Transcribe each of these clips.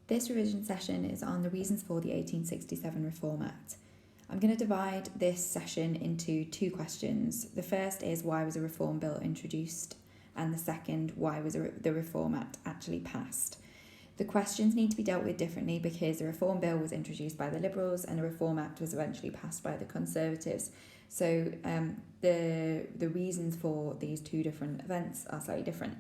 This revision session is on the reasons for the 1867 Reform Act. I'm going to divide this session into two questions. The first is, why was a reform bill introduced? And the second, why was the Reform Act actually passed? The questions need to be dealt with differently because the Reform Bill was introduced by the Liberals and the Reform Act was eventually passed by the Conservatives. So the reasons for these two different events are slightly different.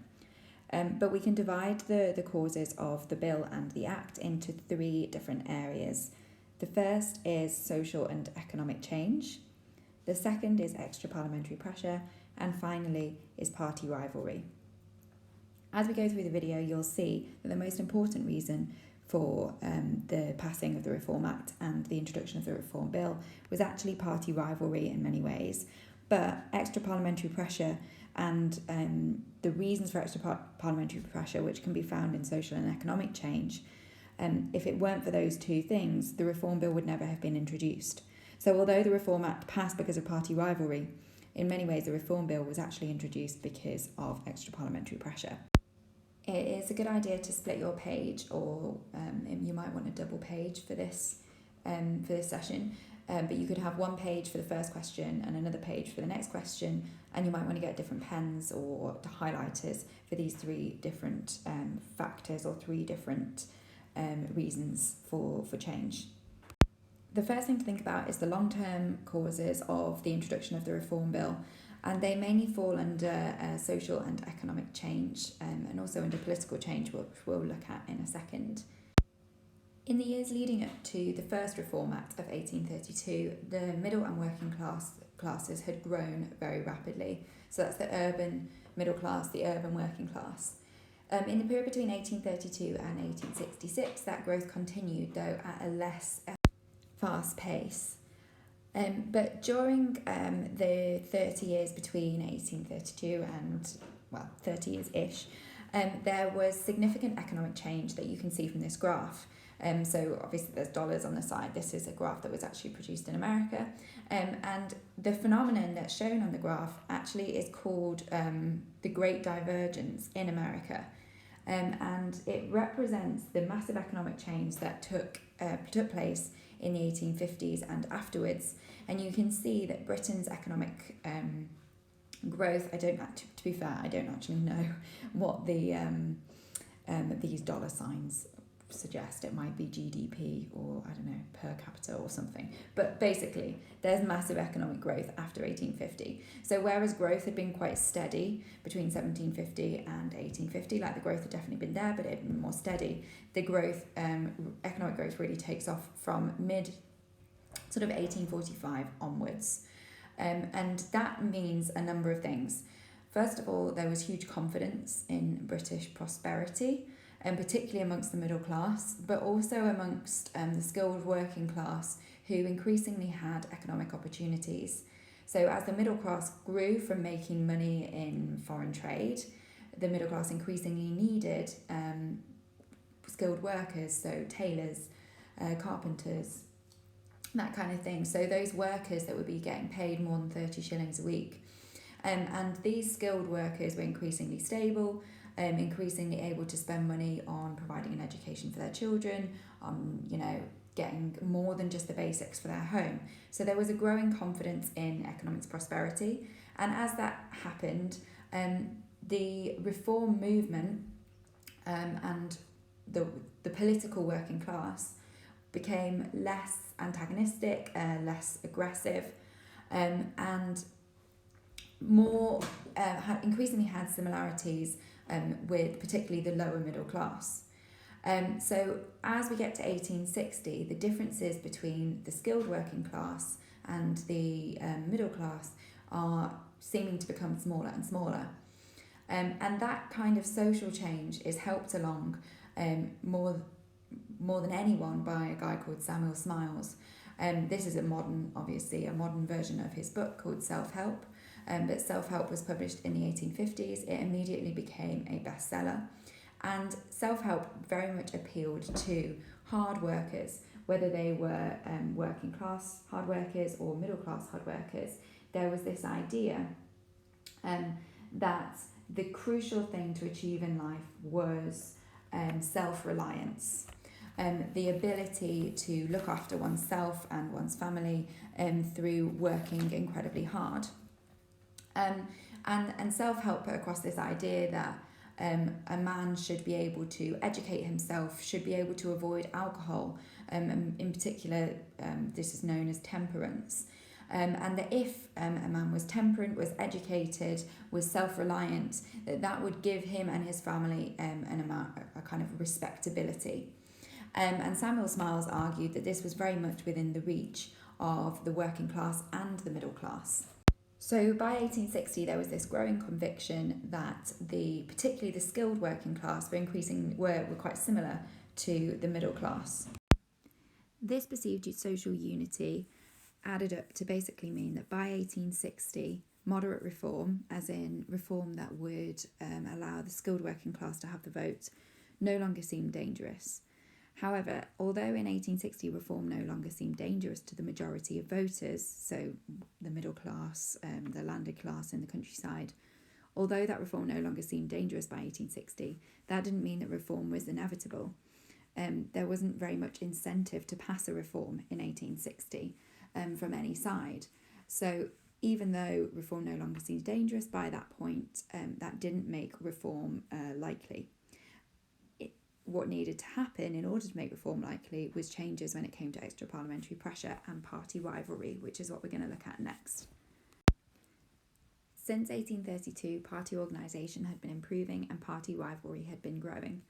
But we can divide the causes of the bill and the act into three different areas. The first is social and economic change. The second is extra parliamentary pressure. And finally is party rivalry. As we go through the video, you'll see that the most important reason for the passing of the Reform Act and the introduction of the Reform Bill was actually party rivalry in many ways. But extra parliamentary pressure and the reasons for extra parliamentary pressure, which can be found in social and economic change, if it weren't for those two things, the Reform Bill would never have been introduced. So although the Reform Act passed because of party rivalry, in many ways the Reform Bill was actually introduced because of extra parliamentary pressure. It is a good idea to split your page, or you might want a double page for this session. But you could have one page for the first question and another page for the next question, and you might want to get different pens or highlighters for these three different factors or three different reasons for change. The first thing to think about is the long-term causes of the introduction of the Reform Bill, and they mainly fall under social and economic change and also under political change, which we'll look at in a second. In the years leading up to the first Reform Act of 1832, the middle and working classes had grown very rapidly. So that's the urban middle class, the urban working class. In the period between 1832 and 1866, that growth continued, though at a less fast pace. But during the 30 years between 1832 and, 30 years-ish, there was significant economic change that you can see from this graph. So obviously there's dollars on the side. This is a graph that was actually produced in America. And the phenomenon that's shown on the graph actually is called the Great Divergence in America. And it represents the massive economic change that took place in the 1850s and afterwards. And you can see that Britain's economic growth, to be fair, I don't actually know what these dollar signs suggest. It might be GDP or, I don't know, per capita or something. But basically, there's massive economic growth after 1850. So whereas growth had been quite steady between 1750 and 1850, like the growth had definitely been there, but it had been more steady, the growth, economic growth really takes off from mid sort of 1845 onwards. And that means a number of things. First of all, there was huge confidence in British prosperity, and particularly amongst the middle class, but also amongst the skilled working class who increasingly had economic opportunities. So as the middle class grew from making money in foreign trade, the middle class increasingly needed skilled workers, so tailors, carpenters, that kind of thing. So those workers that would be getting paid more than 30 shillings a week. And these skilled workers were increasingly stable, increasingly able to spend money on providing an education for their children, on, getting more than just the basics for their home. So there was a growing confidence in economic prosperity. And as that happened, the reform movement and the political working class became less antagonistic, less aggressive, and more increasingly had similarities with particularly the lower middle class. So as we get to 1860, the differences between the skilled working class and the middle class are seeming to become smaller and smaller. And that kind of social change is helped along more than anyone by a guy called Samuel Smiles. This is a modern version of his book called Self-Help. But Self-Help was published in the 1850s. It immediately became a bestseller. And Self-Help very much appealed to hard workers, whether they were working class hard workers or middle class hard workers. There was this idea that the crucial thing to achieve in life was self-reliance. the ability to look after oneself and one's family through working incredibly hard. And self-help put across this idea that a man should be able to educate himself, should be able to avoid alcohol, and in particular this is known as temperance. And that if a man was temperate, was educated, was self-reliant, that would give him and his family a kind of respectability. And Samuel Smiles argued that this was very much within the reach of the working class and the middle class. So by 1860, there was this growing conviction that particularly the skilled working class were quite similar to the middle class. This perceived social unity added up to basically mean that by 1860, moderate reform, as in reform that would allow the skilled working class to have the vote, no longer seemed dangerous. However, although in 1860 reform no longer seemed dangerous to the majority of voters, so the middle class, the landed class in the countryside, although that reform no longer seemed dangerous by 1860, that didn't mean that reform was inevitable. There wasn't very much incentive to pass a reform in 1860 from any side. So even though reform no longer seemed dangerous by that point, that didn't make reform likely. What needed to happen in order to make reform likely was changes when it came to extra parliamentary pressure and party rivalry, which is what we're going to look at next. Since 1832, party organisation had been improving and party rivalry had been growing.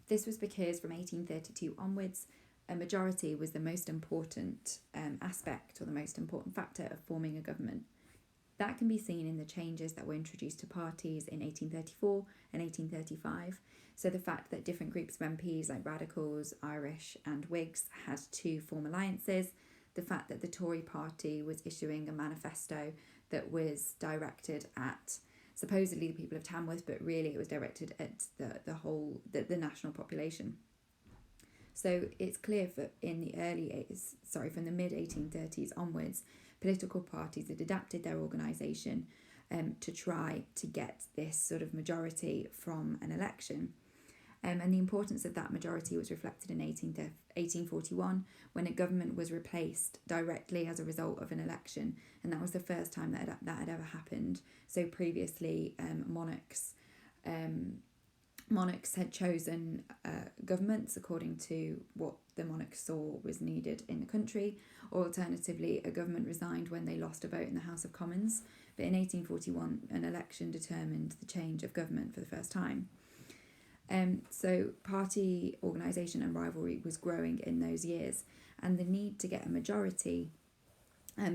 This was because from 1832 onwards, a majority was the most important aspect or the most important factor of forming a government. That can be seen in the changes that were introduced to parties in 1834 and 1835. So the fact that different groups of MPs like Radicals, Irish and Whigs had to form alliances, the fact that the Tory party was issuing a manifesto that was directed at supposedly the people of Tamworth, but really it was directed at the national population. So it's clear that from the mid-1830s onwards, political parties had adapted their organisation to try to get this sort of majority from an election. And the importance of that majority was reflected in 1841 when a government was replaced directly as a result of an election, and that was the first time that had ever happened. So previously monarchs had chosen governments according to what the monarch saw was needed in the country, or alternatively a government resigned when they lost a vote in the House of Commons. But in 1841 an election determined the change of government for the first time. So party organisation and rivalry was growing in those years, and the need to get a majority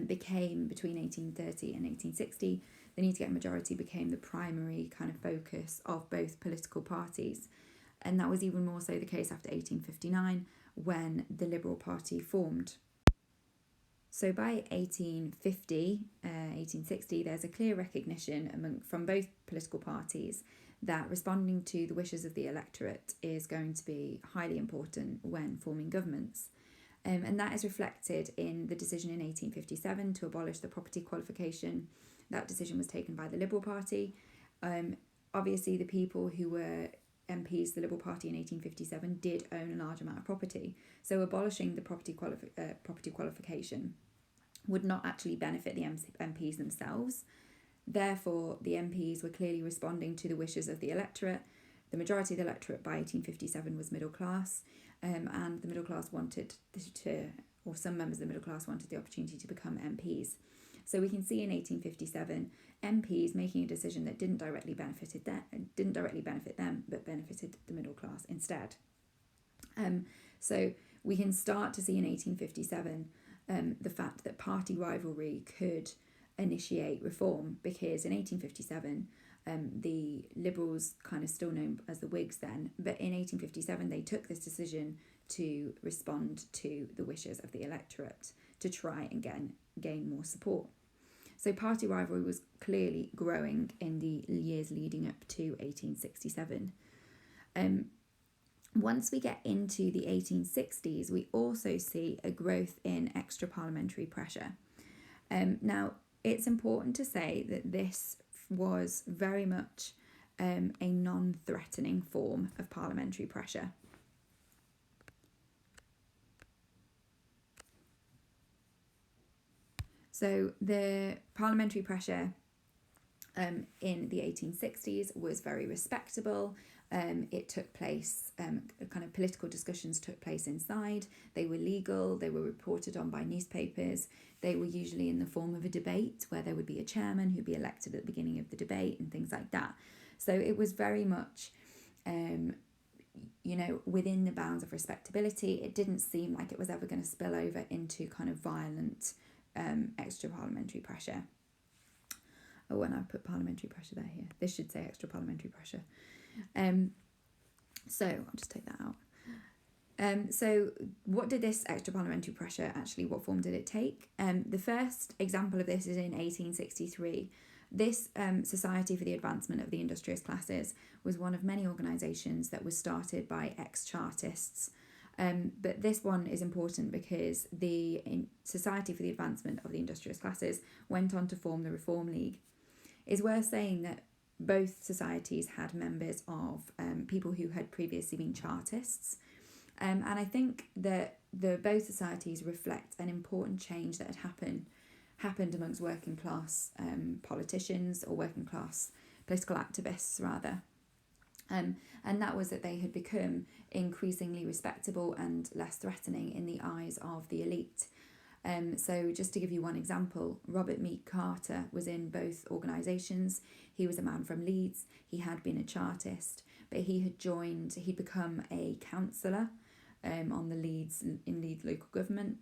became, between 1830 and 1860, the need to get a majority became the primary kind of focus of both political parties. And that was even more so the case after 1859 when the Liberal Party formed. So by 1850, 1860, there's a clear recognition from both political parties that responding to the wishes of the electorate is going to be highly important when forming governments. And that is reflected in the decision in 1857 to abolish the property qualification. That decision was taken by the Liberal Party. Obviously, the people who were MPs, the Liberal Party in 1857, did own a large amount of property. So abolishing the property qualification would not actually benefit the MPs themselves. Therefore, the MPs were clearly responding to the wishes of the electorate. The majority of the electorate by 1857 was middle class, and the middle class wanted some members of the middle class wanted the opportunity to become MPs. So we can see in 1857 MPs making a decision that didn't directly benefit them, but benefited the middle class instead. So we can start to see in 1857 the fact that party rivalry could initiate reform, because in 1857 the Liberals, kind of still known as the Whigs then, but in 1857 they took this decision to respond to the wishes of the electorate to try and gain more support. So party rivalry was clearly growing in the years leading up to 1867. Once we get into the 1860s, we also see a growth in extra parliamentary pressure. Now, it's important to say that this was very much a non-threatening form of parliamentary pressure. So the parliamentary pressure in the 1860s was very respectable. It took place, kind of political discussions took place inside. They were legal, they were reported on by newspapers. They were usually in the form of a debate where there would be a chairman who'd be elected at the beginning of the debate and things like that. So it was very much, within the bounds of respectability. It didn't seem like it was ever going to spill over into kind of violent extra parliamentary pressure. Oh, and I've put parliamentary pressure there here. This should say extra parliamentary pressure. So I'll just take that out. So what did this extra parliamentary pressure actually, what form did it take? The first example of this is in 1863. This Society for the Advancement of the Industrious Classes was one of many organisations that was started by ex-Chartists. But this one is important because the Society for the Advancement of the Industrious Classes went on to form the Reform League. It's worth saying that both societies had members of people who had previously been Chartists. And I think that both societies reflect an important change that had happened amongst working class politicians, or working class political activists rather. And that was that they had become increasingly respectable and less threatening in the eyes of the elite. So just to give you one example, Robert Meade Carter was in both organisations. He was a man from Leeds. He had been a Chartist, but he'd become a councillor on the Leeds local government.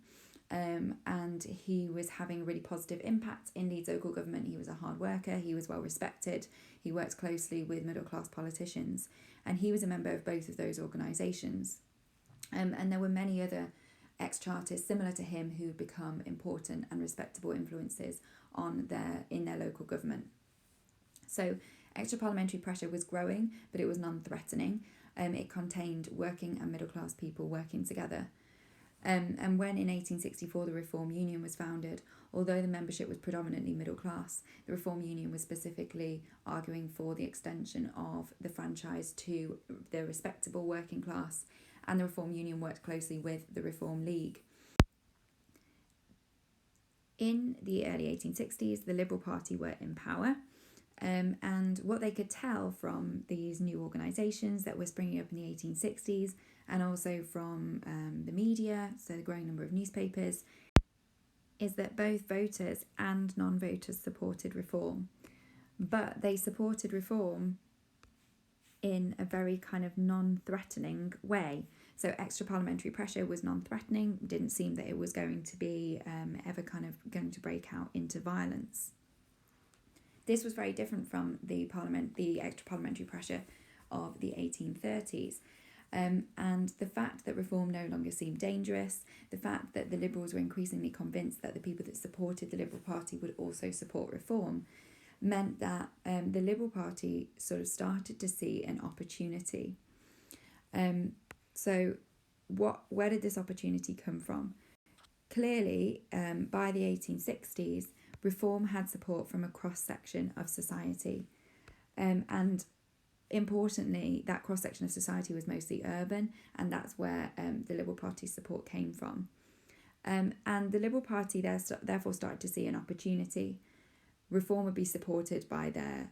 And he was having a really positive impact in Leeds local government. He was a hard worker, he was well respected, he worked closely with middle class politicians, and he was a member of both of those organisations. And there were many other ex-Chartists similar to him who become important and respectable influences in their local government. So extra parliamentary pressure was growing, but it was non-threatening. It contained working and middle class people working together. And when in 1864 the Reform Union was founded, although the membership was predominantly middle class, the Reform Union was specifically arguing for the extension of the franchise to the respectable working class, and the Reform Union worked closely with the Reform League. In the early 1860s, the Liberal Party were in power, and what they could tell from these new organisations that were springing up in the 1860s, and also from the media, so the growing number of newspapers, is that both voters and non-voters supported reform. But they supported reform in a very kind of non-threatening way. So extra parliamentary pressure was non-threatening, didn't seem that it was going to be ever kind of going to break out into violence. This was very different from the extra parliamentary pressure of the 1830s. And the fact that reform no longer seemed dangerous, the fact that the Liberals were increasingly convinced that the people that supported the Liberal Party would also support reform, meant that the Liberal Party sort of started to see an opportunity. So where did this opportunity come from? Clearly, by the 1860s, reform had support from a cross-section of society. And importantly, that cross-section of society was mostly urban, and that's where the Liberal Party's support came from. And the Liberal Party therefore started to see an opportunity. Reform would be supported by their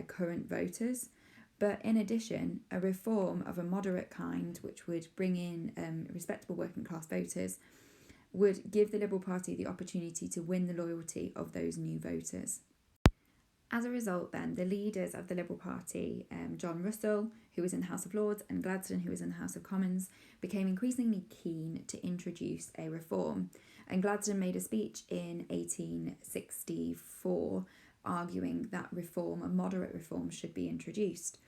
current voters, but in addition, a reform of a moderate kind, which would bring in respectable working class voters, would give the Liberal Party the opportunity to win the loyalty of those new voters. As a result, then, the leaders of the Liberal Party, John Russell, who was in the House of Lords, and Gladstone, who was in the House of Commons, became increasingly keen to introduce a reform. And Gladstone made a speech in 1864 arguing that reform, a moderate reform, should be introduced.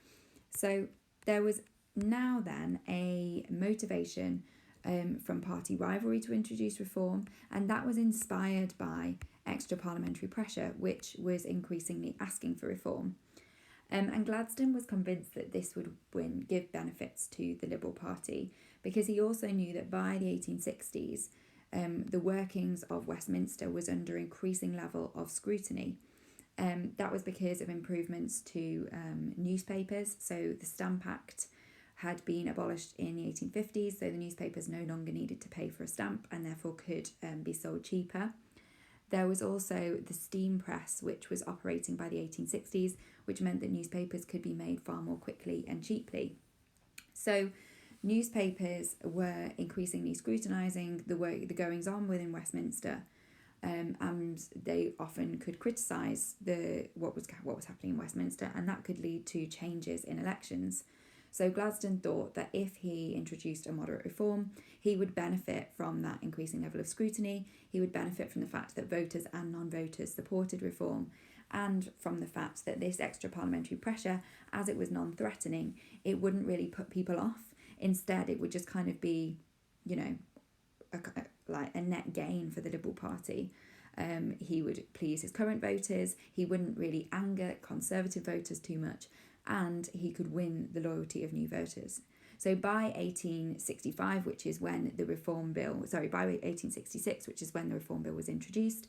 So there was now then a motivation from party rivalry to introduce reform, and that was inspired by extra parliamentary pressure, which was increasingly asking for reform. And Gladstone was convinced that this would give benefits to the Liberal Party, because he also knew that by the 1860s, the workings of Westminster was under increasing level of scrutiny. That was because of improvements to newspapers. So the Stamp Act had been abolished in the 1850s, so the newspapers no longer needed to pay for a stamp and therefore could be sold cheaper. There was also the steam press, which was operating by the 1860s, which meant that newspapers could be made far more quickly and cheaply. So newspapers were increasingly scrutinising the goings on within Westminster, and they often could criticise what was happening in Westminster, and that could lead to changes in elections. So Gladstone thought that if he introduced a moderate reform, he would benefit from that increasing level of scrutiny. He would benefit from the fact that voters and non-voters supported reform, and from the fact that this extra parliamentary pressure, as it was non-threatening, it wouldn't really put people off. Instead, it would just kind of be, like a net gain for the Liberal Party. He would please his current voters, he wouldn't really anger Conservative voters too much, and he could win the loyalty of new voters. So by 1865, which is when the Reform Bill, by 1866, which is when the Reform Bill was introduced,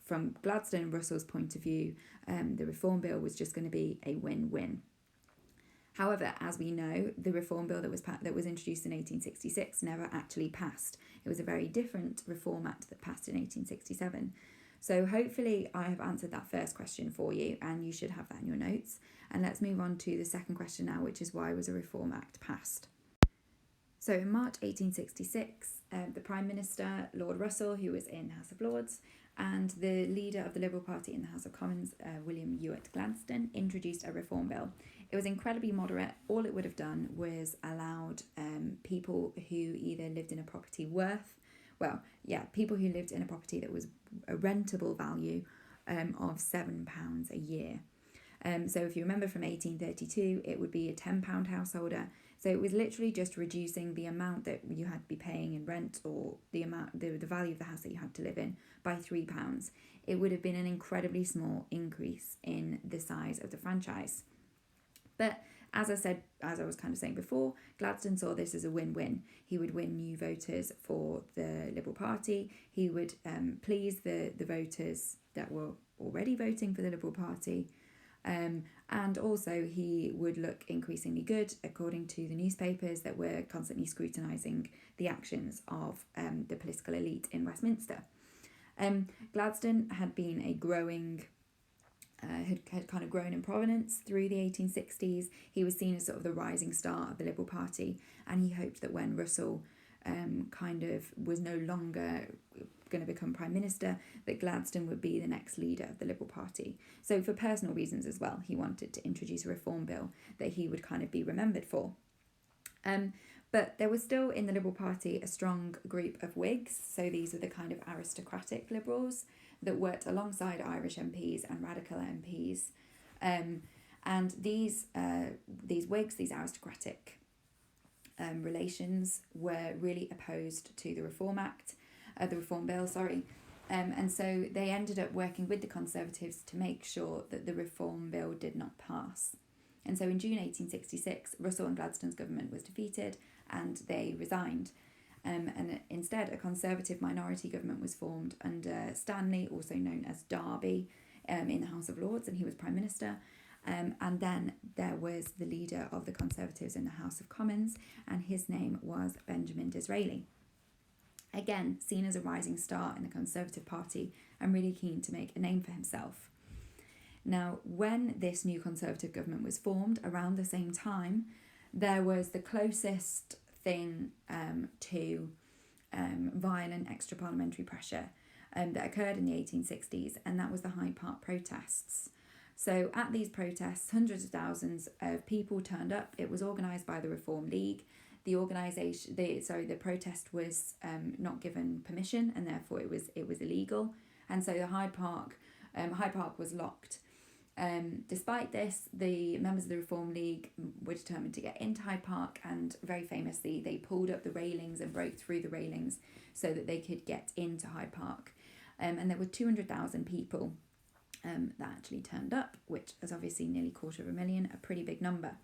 from Gladstone and Russell's point of view, the Reform Bill was just going to be a win-win. However, as we know, the Reform Bill that was introduced in 1866 never actually passed. It was a very different Reform Act that passed in 1867. So hopefully I have answered that first question for you, and you should have that in your notes. And let's move on to the second question now, which is, why was a Reform Act passed? So in March 1866, the Prime Minister, Lord Russell, who was in the House of Lords, and the leader of the Liberal Party in the House of Commons, William Ewart Gladstone, introduced a reform bill. It was incredibly moderate. All it would have done was allowed people who either lived in a property people who lived in a property that was a rentable value of £7 a year. So if you remember from 1832, it would be a £10 householder. So it was literally just reducing the amount that you had to be paying in rent, or the value of the house that you had to live in, by £3. It would have been an incredibly small increase in the size of the franchise. But as I was kind of saying before, Gladstone saw this as a win-win. He would win new voters for the Liberal Party. He would please the voters that were already voting for the Liberal Party. And also he would look increasingly good, according to the newspapers that were constantly scrutinising the actions of the political elite in Westminster. Gladstone had been had kind of grown in prominence through the 1860s. He was seen as sort of the rising star of the Liberal Party, and he hoped that when Russell kind of was no longer going to become Prime Minister, that Gladstone would be the next leader of the Liberal Party. So for personal reasons as well, he wanted to introduce a reform bill that he would kind of be remembered for. But there was still in the Liberal Party a strong group of Whigs, so these were the kind of aristocratic Liberals that worked alongside Irish MPs and radical MPs. And these Whigs, these aristocratic relations, were really opposed to the Reform Bill. And so they ended up working with the Conservatives to make sure that the Reform Bill did not pass. And so in June 1866, Russell and Gladstone's government was defeated and they resigned. And instead, a Conservative minority government was formed under Stanley, also known as Derby, in the House of Lords, and he was Prime Minister. And then there was the leader of the Conservatives in the House of Commons, and his name was Benjamin Disraeli. Again, seen as a rising star in the Conservative Party and really keen to make a name for himself. Now, when this new Conservative government was formed, around the same time, there was the closest thing to violent extra-parliamentary pressure that occurred in the 1860s, and that was the Hyde Park protests. So at these protests, hundreds of thousands of people turned up. It was organised by the Reform League. The protest was not given permission, and therefore it was illegal. And so the Hyde Park was locked. Despite this, the members of the Reform League were determined to get into Hyde Park, and very famously they pulled up the railings and broke through the railings so that they could get into Hyde Park. And there were 200,000 people that actually turned up, which is obviously nearly 250,000, a pretty big number.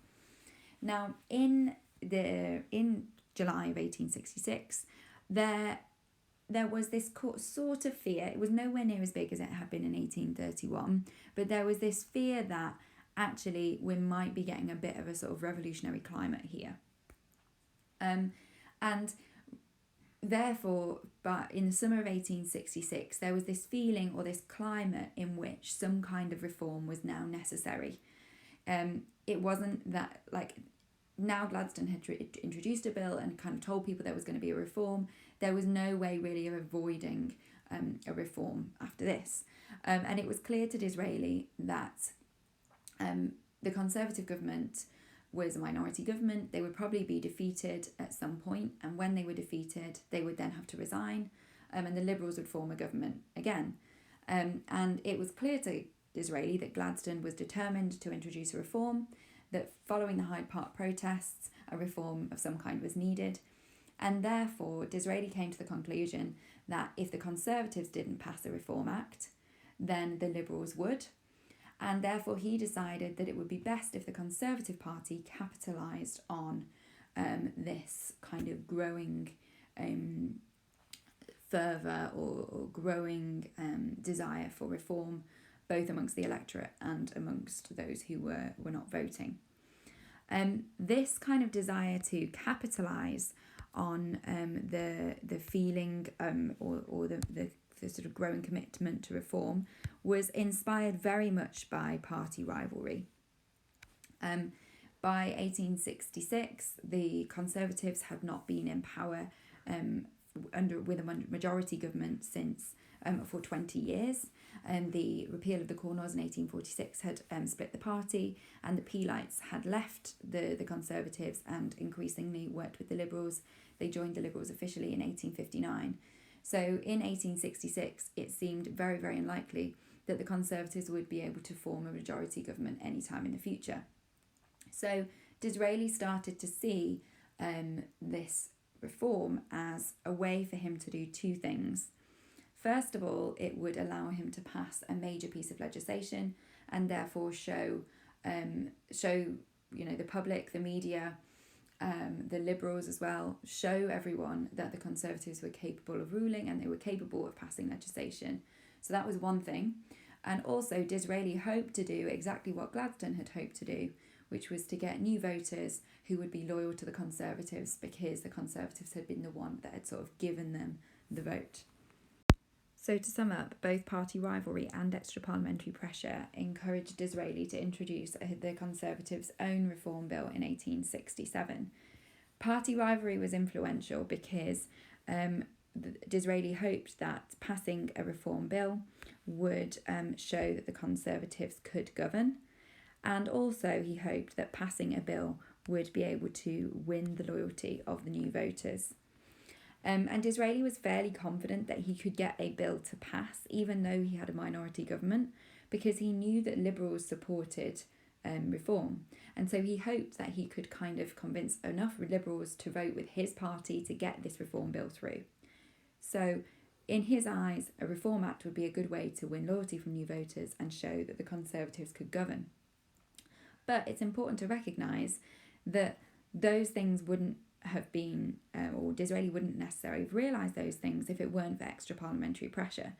Now, in July of 1866, there was this sort of fear. It was nowhere near as big as it had been in 1831, but there was this fear that actually we might be getting a bit of a sort of revolutionary climate here. And Therefore, but in the summer of 1866, there was this feeling or this climate in which some kind of reform was now necessary. It wasn't that, like, now Gladstone had introduced a bill and kind of told people there was going to be a reform. There was no way really of avoiding a reform after this. And it was clear to Disraeli that the Conservative government was a minority government. They would probably be defeated at some point, and when they were defeated, they would then have to resign, and the Liberals would form a government again. And it was clear to Disraeli that Gladstone was determined to introduce a reform, that following the Hyde Park protests, a reform of some kind was needed. And therefore, Disraeli came to the conclusion that if the Conservatives didn't pass a Reform Act, then the Liberals would. And therefore, he decided that it would be best if the Conservative Party capitalised on this kind of growing fervour or growing desire for reform, both amongst the electorate and amongst those who were not voting. This kind of desire to capitalise on the feeling or the sort of growing commitment to reform was inspired very much by party rivalry. By 1866, the Conservatives had not been in power with a majority government since for 20 years. The repeal of the Corn Laws in 1846 had split the party, and the Peelites had left the Conservatives and increasingly worked with the Liberals. They joined the Liberals officially in 1859. So in 1866, it seemed very, very unlikely that the Conservatives would be able to form a majority government anytime in the future. So Disraeli started to see this reform as a way for him to do two things. First of all, it would allow him to pass a major piece of legislation and therefore show the public, the media, the Liberals as well, show everyone that the Conservatives were capable of ruling and they were capable of passing legislation. So that was one thing. And also Disraeli hoped to do exactly what Gladstone had hoped to do, which was to get new voters who would be loyal to the Conservatives because the Conservatives had been the one that had sort of given them the vote. So to sum up, both party rivalry and extra parliamentary pressure encouraged Disraeli to introduce the Conservatives' own reform bill in 1867. Party rivalry was influential because Disraeli hoped that passing a reform bill would show that the Conservatives could govern, and also he hoped that passing a bill would be able to win the loyalty of the new voters. And Disraeli was fairly confident that he could get a bill to pass, even though he had a minority government, because he knew that Liberals supported reform. And so he hoped that he could kind of convince enough Liberals to vote with his party to get this reform bill through. So in his eyes, a Reform Act would be a good way to win loyalty from new voters and show that the Conservatives could govern. But it's important to recognise that those things wouldn't have been, or Disraeli wouldn't necessarily have realised those things if it weren't for extra parliamentary pressure,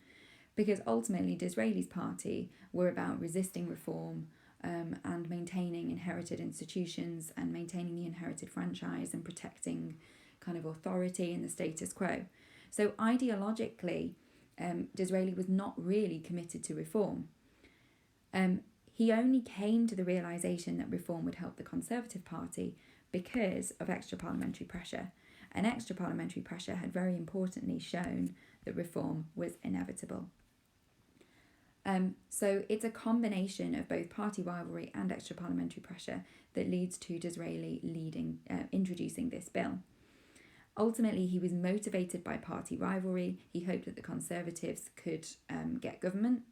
because ultimately Disraeli's party were about resisting reform and maintaining inherited institutions and maintaining the inherited franchise and protecting kind of authority and the status quo. So ideologically, Disraeli was not really committed to reform. He only came to the realisation that reform would help the Conservative Party because of extra parliamentary pressure. And extra parliamentary pressure had very importantly shown that reform was inevitable. So it's a combination of both party rivalry and extra parliamentary pressure that leads to Disraeli introducing this bill. Ultimately, he was motivated by party rivalry. He hoped that the Conservatives could get government,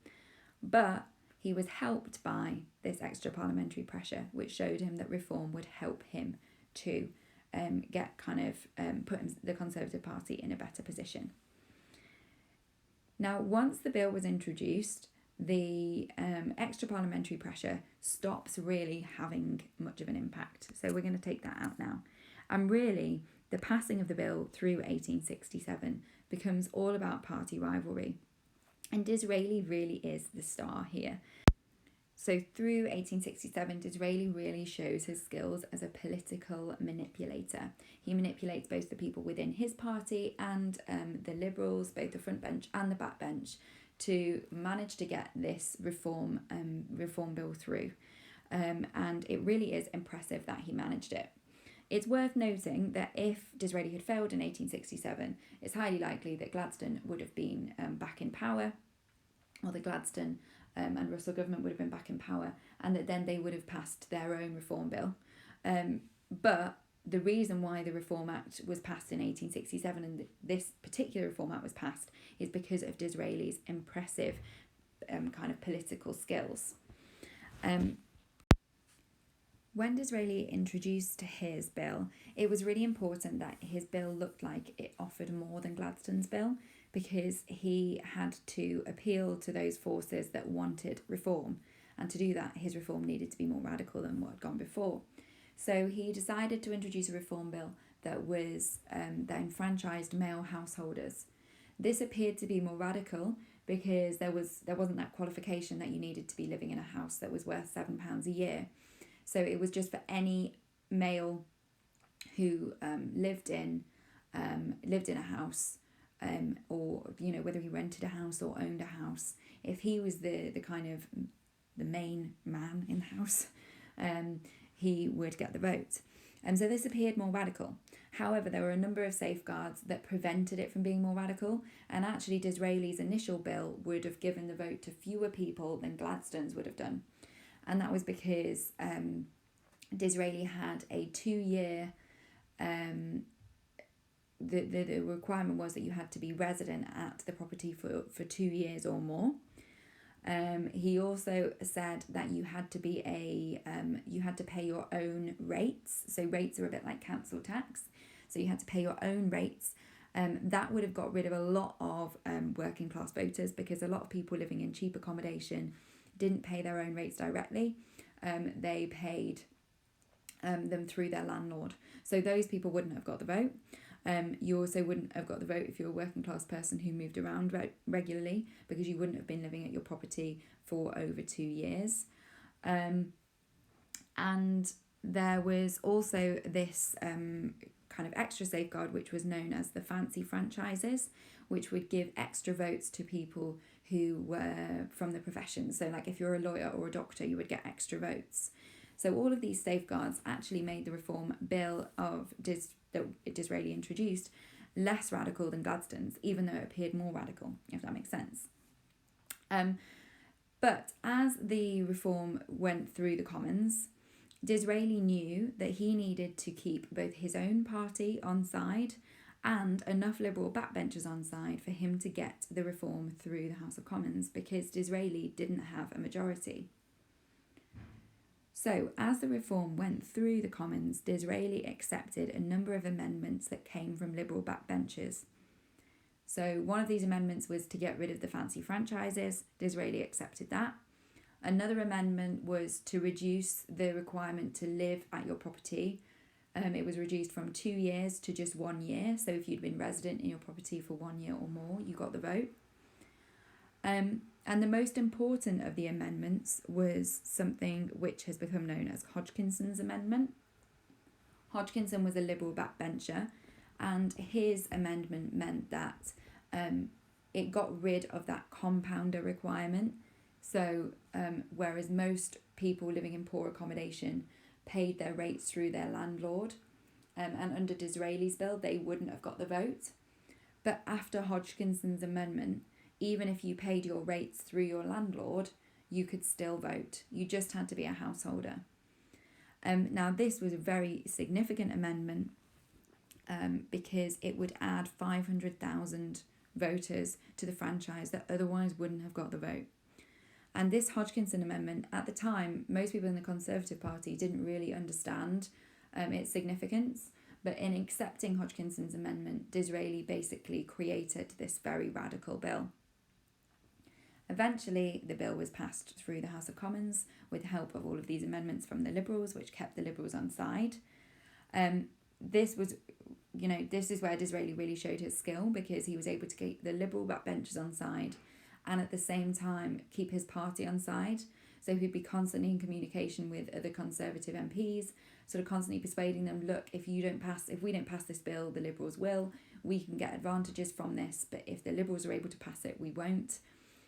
but he was helped by this extra parliamentary pressure, which showed him that reform would help him to put the Conservative Party in a better position. Now, once the bill was introduced, the extra parliamentary pressure stops really having much of an impact. So we're going to take that out now. And really, the passing of the bill through 1867 becomes all about party rivalry. And Disraeli really is the star here. So through 1867, Disraeli really shows his skills as a political manipulator. He manipulates both the people within his party and the Liberals, both the front bench and the back bench, to manage to get this reform bill through. And it really is impressive that he managed it. It's worth noting that if Disraeli had failed in 1867, it's highly likely that Gladstone would have been back in power, or the Gladstone and Russell government would have been back in power, and that then they would have passed their own reform bill. But the reason why the Reform Act was passed in 1867 and this particular Reform Act was passed is because of Disraeli's impressive kind of political skills. When Disraeli introduced his bill, it was really important that his bill looked like it offered more than Gladstone's bill, because he had to appeal to those forces that wanted reform. And to do that, his reform needed to be more radical than what had gone before. So he decided to introduce a reform bill that was that enfranchised male householders. This appeared to be more radical because there wasn't that qualification that you needed to be living in a house that was worth £7 a year. So it was just for any male who lived in a house, or whether he rented a house or owned a house. If he was the kind of the main man in the house, he would get the vote. And so this appeared more radical. However, there were a number of safeguards that prevented it from being more radical, and actually Disraeli's initial bill would have given the vote to fewer people than Gladstone's would have done. And that was because Disraeli had a 2-year, the requirement was that you had to be resident at the property for 2 years or more. He also said that you had to be you had to pay your own rates. So rates are a bit like council tax. So you had to pay your own rates. That would have got rid of a lot of working class voters, because a lot of people living in cheap accommodation didn't pay their own rates directly. They paid them through their landlord. So those people wouldn't have got the vote. You also wouldn't have got the vote if you're a working class person who moved around regularly, because you wouldn't have been living at your property for over 2 years. And there was also this kind of extra safeguard, which was known as the fancy franchises, which would give extra votes to people who were from the profession. So like if you're a lawyer or a doctor, you would get extra votes. So all of these safeguards actually made the reform bill that Disraeli introduced less radical than Gladstone's, even though it appeared more radical, if that makes sense. But as the reform went through the Commons, Disraeli knew that he needed to keep both his own party on side and enough Liberal backbenchers on side for him to get the reform through the House of Commons, because Disraeli didn't have a majority. So, as the reform went through the Commons, Disraeli accepted a number of amendments that came from Liberal backbenchers. So, one of these amendments was to get rid of the fancy franchises. Disraeli accepted that. Another amendment was to reduce the requirement to live at your property. It was reduced from 2 years to just 1 year. So, if you'd been resident in your property for 1 year or more, you got the vote. And the most important of the amendments was something which has become known as Hodgkinson's Amendment. Hodgkinson was a Liberal backbencher, and his amendment meant that it got rid of that compounder requirement. So whereas most people living in poor accommodation paid their rates through their landlord, and under Disraeli's bill, they wouldn't have got the vote. But after Hodgkinson's amendment, even if you paid your rates through your landlord, you could still vote. You just had to be a householder. Now, this was a very significant amendment because it would add 500,000 voters to the franchise that otherwise wouldn't have got the vote. And this Hodgkinson Amendment, at the time, most people in the Conservative Party didn't really understand its significance. But in accepting Hodgkinson's amendment, Disraeli basically created this very radical bill. Eventually, the bill was passed through the House of Commons with the help of all of these amendments from the Liberals, which kept the Liberals on side. This is where Disraeli really showed his skill, because he was able to keep the Liberal backbenchers on side and at the same time keep his party on side. So he'd be constantly in communication with other Conservative MPs, sort of constantly persuading them, look, if we don't pass this bill, the Liberals will. We can get advantages from this, but if the Liberals are able to pass it, we won't.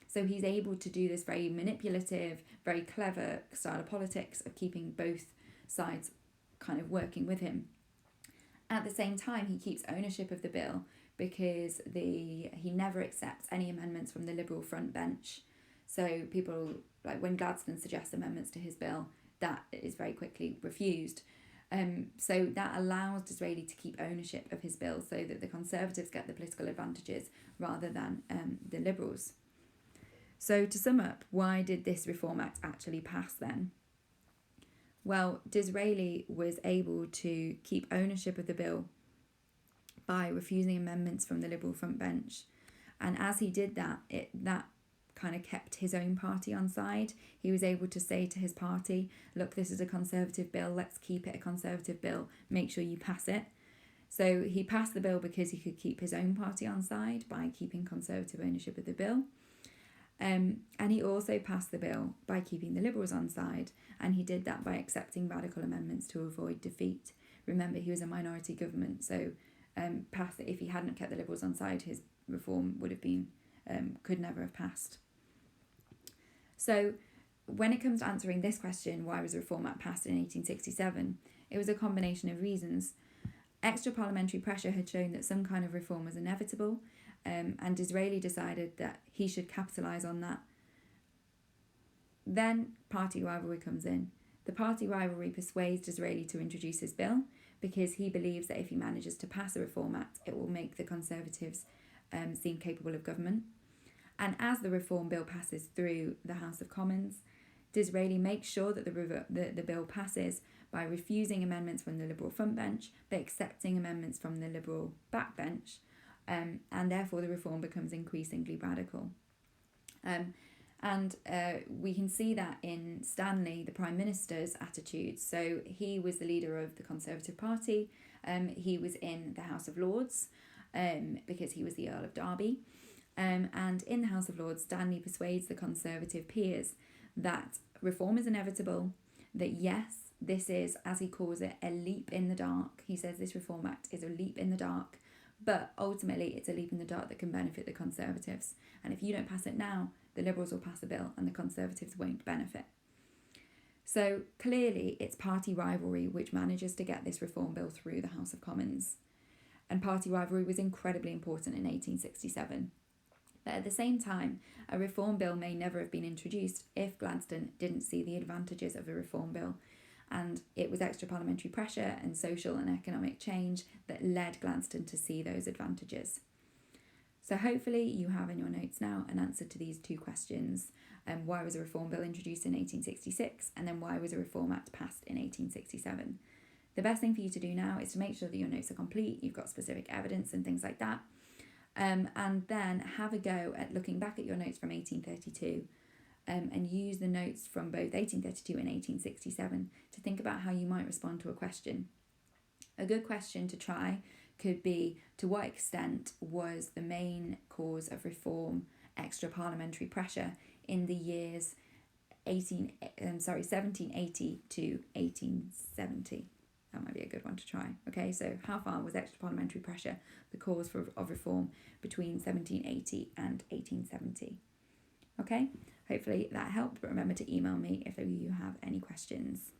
So he's able to do this very manipulative, very clever style of politics of keeping both sides kind of working with him. At the same time, he keeps ownership of the bill because he never accepts any amendments from the Liberal front bench. So people, like when Gladstone suggests amendments to his bill, that is very quickly refused. So that allows Disraeli to keep ownership of his bill so that the Conservatives get the political advantages rather than the Liberals. So to sum up, why did this Reform Act actually pass then? Well, Disraeli was able to keep ownership of the bill by refusing amendments from the Liberal front bench. And as he did that, that kind of kept his own party on side. He was able to say to his party, look, this is a Conservative bill, let's keep it a Conservative bill, make sure you pass it. So he passed the bill because he could keep his own party on side by keeping Conservative ownership of the bill. And he also passed the bill by keeping the Liberals on side, and he did that by accepting radical amendments to avoid defeat. Remember, he was a minority government, so if he hadn't kept the Liberals on side, his reform would have been could never have passed. So when it comes to answering this question, why was the Reform Act passed in 1867, it was a combination of reasons. Extra parliamentary pressure had shown that some kind of reform was inevitable, and Disraeli decided that he should capitalise on that. Then party rivalry comes in. The party rivalry persuades Disraeli to introduce his bill because he believes that if he manages to pass a Reform Act, it will make the Conservatives seem capable of government. And as the Reform Bill passes through the House of Commons, Disraeli makes sure that the bill passes by refusing amendments from the Liberal front bench, but accepting amendments from the Liberal back bench, and therefore the reform becomes increasingly radical. We can see that in Stanley, the Prime Minister's attitudes. So he was the leader of the Conservative Party. He was in the House of Lords because he was the Earl of Derby. And in the House of Lords, Stanley persuades the Conservative peers that reform is inevitable, that yes, this is, as he calls it, a leap in the dark. He says this Reform Act is a leap in the dark, but ultimately it's a leap in the dark that can benefit the Conservatives. And if you don't pass it now, the Liberals will pass a bill and the Conservatives won't benefit. So clearly it's party rivalry which manages to get this Reform Bill through the House of Commons. And party rivalry was incredibly important in 1867. But at the same time, a Reform Bill may never have been introduced if Gladstone didn't see the advantages of a Reform Bill. And it was extra parliamentary pressure and social and economic change that led Gladstone to see those advantages. So hopefully you have in your notes now an answer to these two questions. Why was a Reform Bill introduced in 1866? And then why was a Reform Act passed in 1867? The best thing for you to do now is to make sure that your notes are complete, you've got specific evidence and things like that. And then have a go at looking back at your notes from 1832 and use the notes from both 1832 and 1867 to think about how you might respond to a question. A good question to try could be, to what extent was the main cause of reform extra parliamentary pressure in the years 1780 to 1870? That might be a good one to try. Okay, so how far was extra parliamentary pressure the cause of reform between 1780 and 1870? Okay, hopefully that helped, but remember to email me if you have any questions.